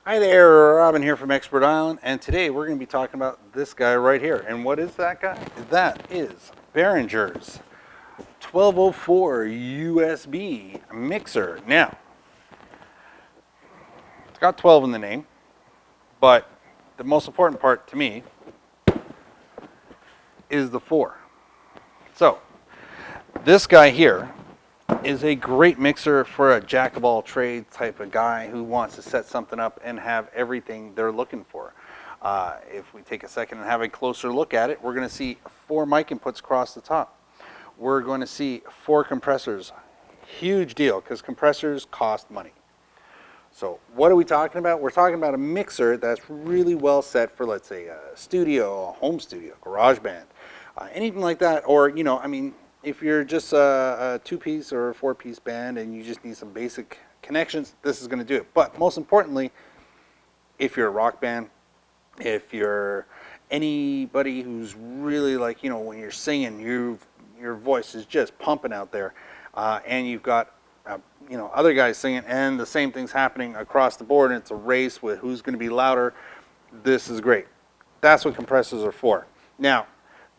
Hi there, Robin here from Expert Island, and today we're going to be talking about this guy right here. And what is that guy? That is Behringer's 1204 USB mixer. Now, it's got 12 in the name, but the most important part to me is the 4. So, this guy here is a great mixer for a jack of all trades type of guy who wants to set something up and have everything they're looking for. If we take a second and have a closer look at it, we're going to see 4 mic inputs across the top. We're going to see 4 compressors. Huge deal because compressors cost money. So what are we talking about? We're talking about a mixer that's really well set for, let's say, a studio, a home studio, garage band, anything like that. Or, if you're just a 2-piece or a 4-piece band and you just need some basic connections, this is going to do it. But most importantly, if you're a rock band, if you're anybody who's really like, when you're singing, your voice is just pumping out there, and you've got, other guys singing, and the same thing's happening across the board, and it's a race with who's going to be louder, this is great. That's what compressors are for. Now,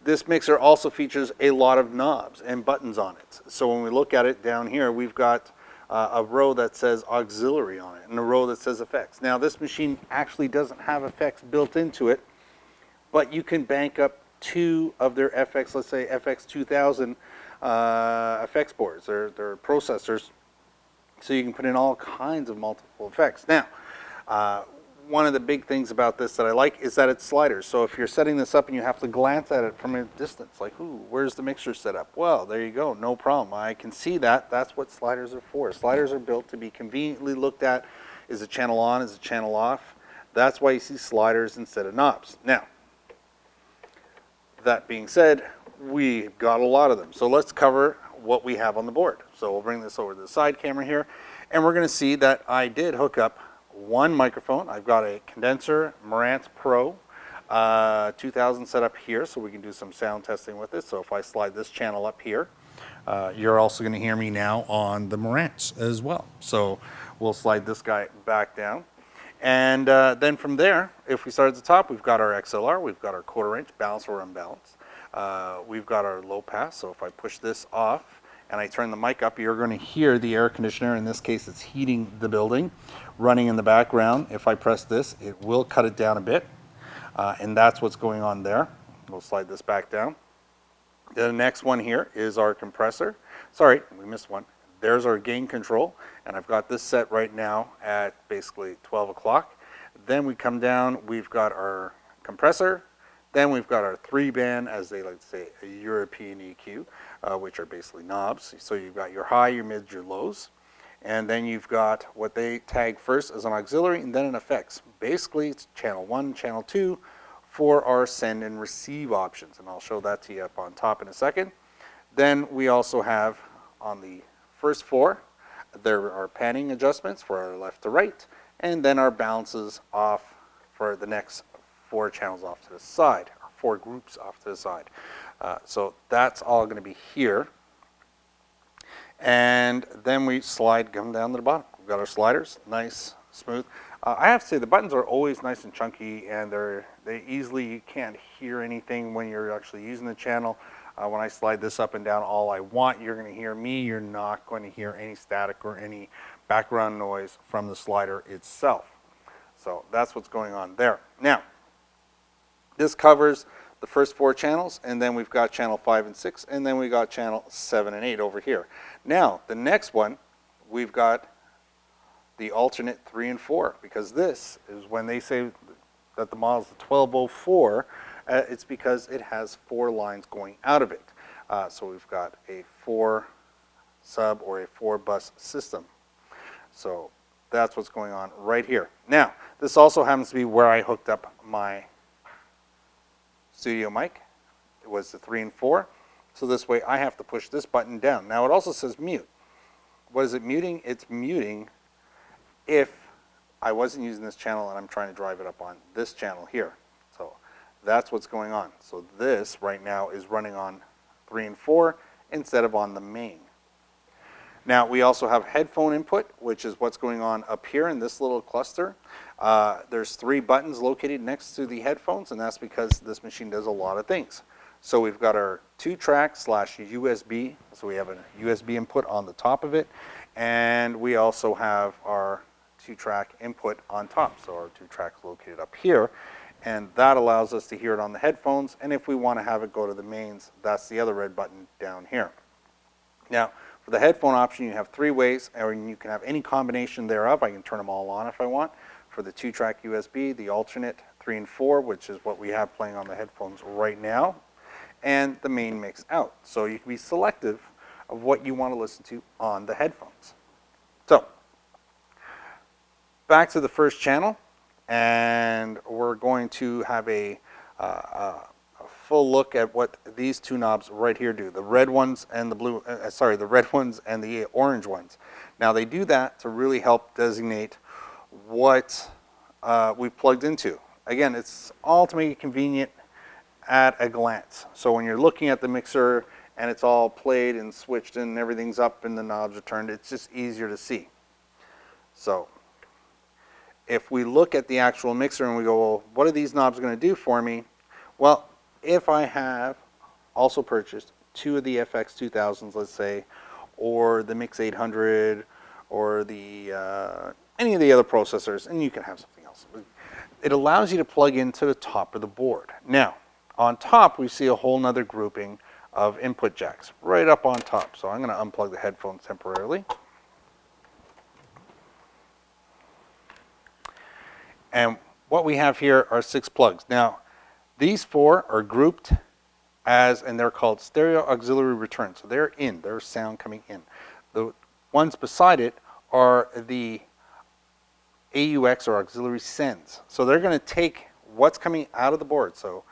this mixer also features a lot of knobs and buttons on it. So when we look at it down here, we've got a row that says auxiliary on it and a row that says effects. Now this machine actually doesn't have effects built into it, but you can bank up 2 of their FX, let's say FX 2000 effects boards, their processors, so you can put in all kinds of multiple effects. Now, one of the big things about this that I like is that it's sliders. So if you're setting this up and you have to glance at it from a distance, like, ooh, where's the mixer set up? Well, there you go, no problem. I can see that. That's what sliders are for. Sliders are built to be conveniently looked at. Is a channel on? Is a channel off? That's why you see sliders instead of knobs. Now, that being said, we've got a lot of them. So let's cover what we have on the board. So we'll bring this over to the side camera here, and we're going to see that I did hook up 1 microphone. I've got a condenser Marantz Pro 2000 set up here, so we can do some sound testing with it. So if I slide this channel up here, you're also going to hear me now on the Marantz as well. So we'll slide this guy back down. And then from there, if we start at the top, we've got our XLR, we've got our 1/4 inch balance or unbalance. We've got our low pass, so if I push this off and I turn the mic up, you're going to hear the air conditioner. In this case, it's heating the building, running in the background. If I press this, it will cut it down a bit, and that's what's going on there. We'll slide this back down. The next one here is our compressor. Sorry, we missed one. There's our gain control, and I've got this set right now at basically 12 o'clock. Then we come down, we've got our compressor. Then we've got our 3-band, as they like to say, a European EQ, which are basically knobs. So you've got your high, your mids, your lows. And then you've got what they tag first as an auxiliary and then an effects. Basically, it's channel 1, channel 2 for our send and receive options. And I'll show that to you up on top in a second. Then we also have on the first 4, there are panning adjustments for our left to right, and then our balances off for the next 4 channels off to the side, or 4 groups off to the side. So that's all going to be here. And then we come down to the bottom. We've got our sliders, nice, smooth. I have to say the buttons are always nice and chunky, and you can't hear anything when you're actually using the channel. When I slide this up and down all I want, you're going to hear me. You're not going to hear any static or any background noise from the slider itself. So that's what's going on there. Now, this covers the first 4 channels, and then we've got channel 5 and 6, and then we got channel 7 and 8 over here. Now, the next one, we've got the alternate 3 and 4, because this is when they say that the model is the 1204, it's because it has 4 lines going out of it. So we've got a 4 sub or a 4 bus system. So that's what's going on right here. Now, this also happens to be where I hooked up my studio mic. It was the 3 and 4. So this way I have to push this button down. Now it also says mute. What is it muting? It's muting if I wasn't using this channel and I'm trying to drive it up on this channel here. So that's what's going on. So this right now is running on 3 and 4 instead of on the main. Now we also have headphone input, which is what's going on up here in this little cluster. There's 3 buttons located next to the headphones, and that's because this machine does a lot of things. So we've got our 2-track / USB, so we have a USB input on the top of it, and we also have our 2-track input on top. So our 2-track is located up here, and that allows us to hear it on the headphones, and if we want to have it go to the mains, that's the other red button down here. Now, for the headphone option, you have 3 ways, or you can have any combination thereof. I can turn them all on if I want. For the 2-track USB, the alternate 3 and 4, which is what we have playing on the headphones right now, and the main mix out. So you can be selective of what you want to listen to on the headphones. So, back to the first channel, and we're going to have a full look at what these 2 knobs right here do. The red ones and the blue, the red ones and the orange ones. Now they do that to really help designate what we've plugged into. Again, it's all to make it convenient at a glance. So when you're looking at the mixer and it's all played and switched and everything's up and the knobs are turned, it's just easier to see. So if we look at the actual mixer and we go, well, what are these knobs going to do for me? Well, if I have also purchased 2 of the FX 2000s, let's say, or the Mix 800, or the any of the other processors, and you can have something else, it allows you to plug into the top of the board. Now, on top, we see a whole nother grouping of input jacks right up on top. So I'm going to unplug the headphones temporarily. And what we have here are 6 plugs. Now, these 4 are grouped as, and they're called stereo auxiliary return. So they're in, there's sound coming in. The ones beside it are the AUX or auxiliary sends. So they're going to take what's coming out of the board. So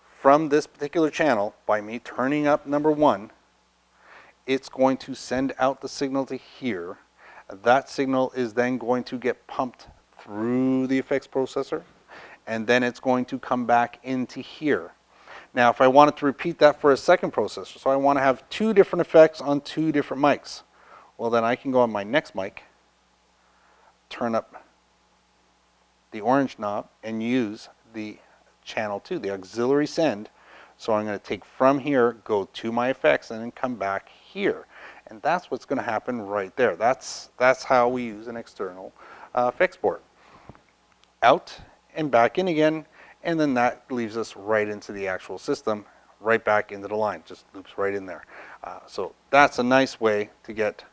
from this particular channel, by me turning up number 1, it's going to send out the signal to here. That signal is then going to get pumped through the effects processor, and then it's going to come back into here. Now, if I wanted to repeat that for a second processor, so I want to have 2 different effects on 2 different mics, well, then I can go on my next mic, turn up the orange knob, and use the channel 2, the auxiliary send. So I'm going to take from here, go to my effects, and then come back here. And that's what's going to happen right there. That's how we use an external effects board. Out and back in again, and then that leaves us right into the actual system, right back into the line, just loops right in there. So that's a nice way to get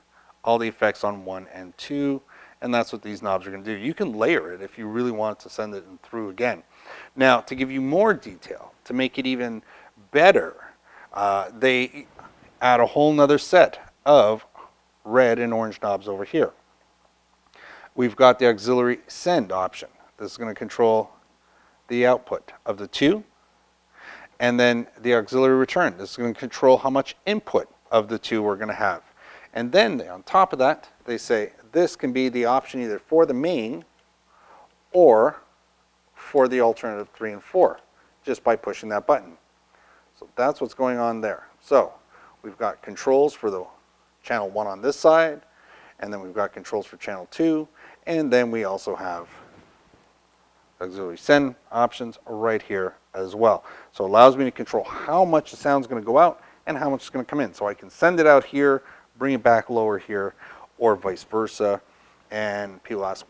all the effects on 1 and 2, and that's what these knobs are going to do. You can layer it if you really want to send it through again. Now, to give you more detail, to make it even better, they add a whole nother set of red and orange knobs over here. We've got the auxiliary send option. This is going to control the output of the 2. And then the auxiliary return. This is going to control how much input of the 2 we're going to have. And then on top of that, they say this can be the option either for the main or for the alternative 3 and 4, just by pushing that button. So that's what's going on there. So we've got controls for the channel 1 on this side, and then we've got controls for channel 2, and then we also have auxiliary send options right here as well. So it allows me to control how much the sound is going to go out and how much is going to come in. So I can send it out here, bring it back lower here, or vice versa. And people ask,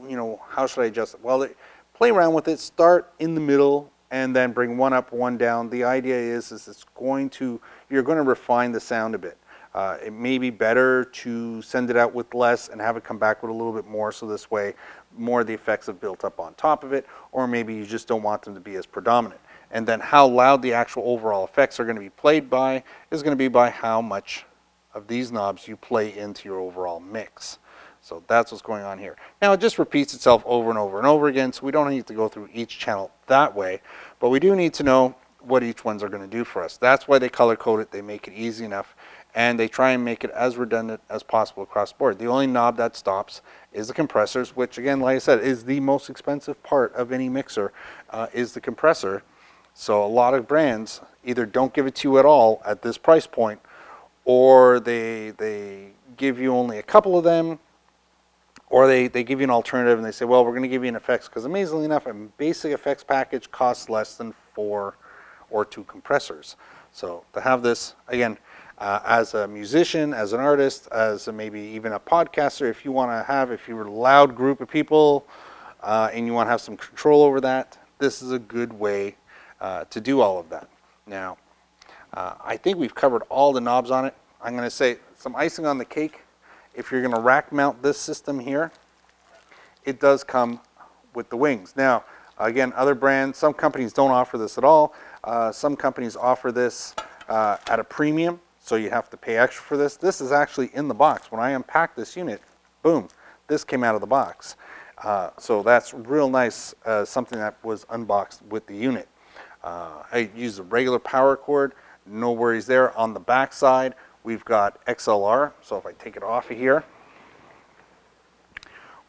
you know, how should I adjust it? Well, play around with it. Start in the middle and then bring 1 up, 1 down. The idea is it's going to, you're going to refine the sound a bit. It may be better to send it out with less and have it come back with a little bit more, so this way more of the effects have built up on top of it, or maybe you just don't want them to be as predominant. And then how loud the actual overall effects are going to be played by is going to be by how much of these knobs you play into your overall mix. So that's what's going on here. Now it just repeats itself over and over and over again, so we don't need to go through each channel that way, but we do need to know what each ones are going to do for us. That's why they color code it, they make it easy enough, and they try and make it as redundant as possible across the board. The only knob that stops is the compressors, which again, like I said, is the most expensive part of any mixer, is the compressor. So a lot of brands either don't give it to you at all at this price point, or they give you only a couple of them, or they give you an alternative and they say, well, we're going to give you an effects, because amazingly enough, a basic effects package costs less than 4 or 2 compressors. So to have this, again, as a musician, as an artist, as maybe even a podcaster, if you're a loud group of people and you want to have some control over that, this is a good way to do all of that. Now, I think we've covered all the knobs on it. I'm going to say some icing on the cake. If you're going to rack mount this system here, it does come with the wings. Now, again, other brands, some companies don't offer this at all. Some companies offer this at a premium, so you have to pay extra for this. This is actually in the box. When I unpacked this unit, boom, this came out of the box. So that's real nice, something that was unboxed with the unit. I use a regular power cord, no worries there. On the back side, we've got XLR, so if I take it off of here,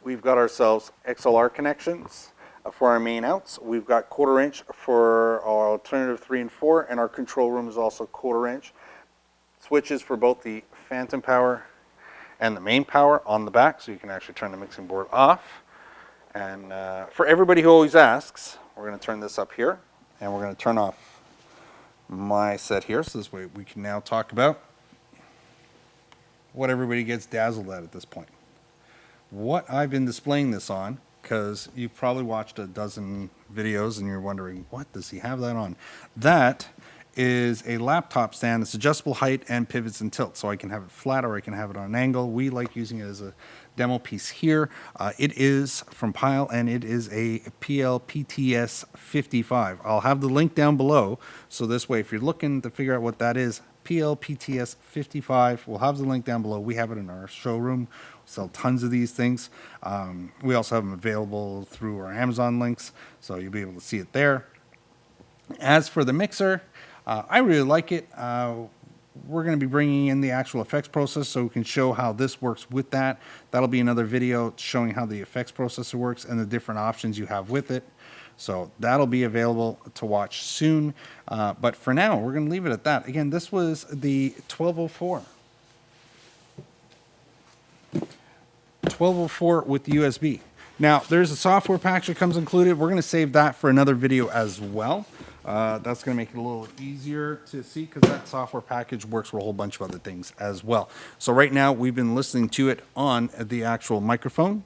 we've got ourselves XLR connections for our main outs. We've got 1/4 inch for our alternative 3 and 4, and our control room is also 1/4 inch. Switches for both the phantom power and the main power on the back, so you can actually turn the mixing board off. And for everybody who always asks, we're going to turn this up here, and we're going to turn off my set here, so this way we can now talk about what everybody gets dazzled at this point. What I've been displaying this on, because you've probably watched a dozen videos and you're wondering, what does he have that on? That is a laptop stand. It's adjustable height and pivots and tilt, so I can have it flat or I can have it on an angle. We like using it as a demo piece here. It is from Pyle, and it is a PLPTS 55. I'll have the link down below, so this way if you're looking to figure out what that is, PLPTS 55, we'll have the link down below. We have it in our showroom. We sell tons of these things. We also have them available through our Amazon links, so you'll be able to see it there. As for the mixer, I really like it. We're going to be bringing in the actual effects process so we can show how this works with that. That'll be another video showing how the effects processor works and the different options you have with it. So that'll be available to watch soon. But for now, we're going to leave it at that. Again, this was the 1204. 1204 with USB. Now, there's a software package that comes included. We're going to save that for another video as well. That's going to make it a little easier to see because that software package works for a whole bunch of other things as well. So right now, we've been listening to it on the actual microphone.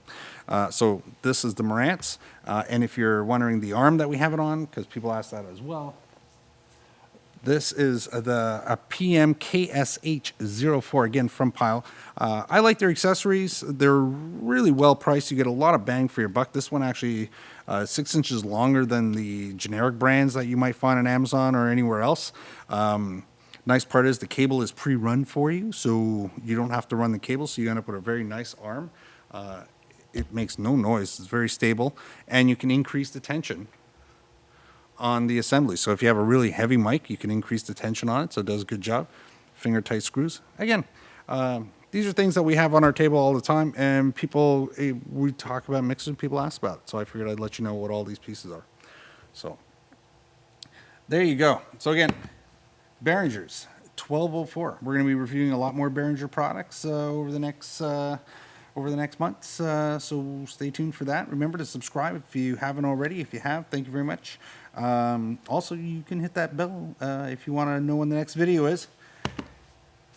So this is the Marantz. And if you're wondering the arm that we have it on, because people ask that as well, this is a PMKSH04, again from Pyle. I like their accessories. They're really well priced. You get a lot of bang for your buck. This one actually 6 inches longer than the generic brands that you might find on Amazon or anywhere else. Nice part is the cable is pre-run for you, so you don't have to run the cable, so you end up with a very nice arm. It makes no noise. It's very stable, and you can increase the tension on the assembly. So if you have a really heavy mic, you can increase the tension on it, so it does a good job. Finger tight screws. Again, these are things that we have on our table all the time, and people, we talk about mixers and people ask about it, so I figured I'd let you know what all these pieces are. So there you go. So again, Behringer's 1204. We're going to be reviewing a lot more Behringer products over the next months, so stay tuned for that. Remember to subscribe if you haven't already. If you have, thank you very much. Also, you can hit that bell if you want to know when the next video is.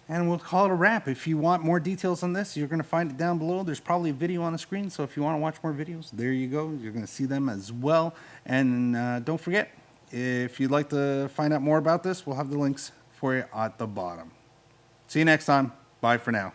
And we'll call it a wrap. If you want more details on this, you're going to find it down below. There's probably a video on the screen, so if you want to watch more videos, there you go. You're going to see them as well. And don't forget, if you'd like to find out more about this, we'll have the links for you at the bottom. See you next time. Bye for now.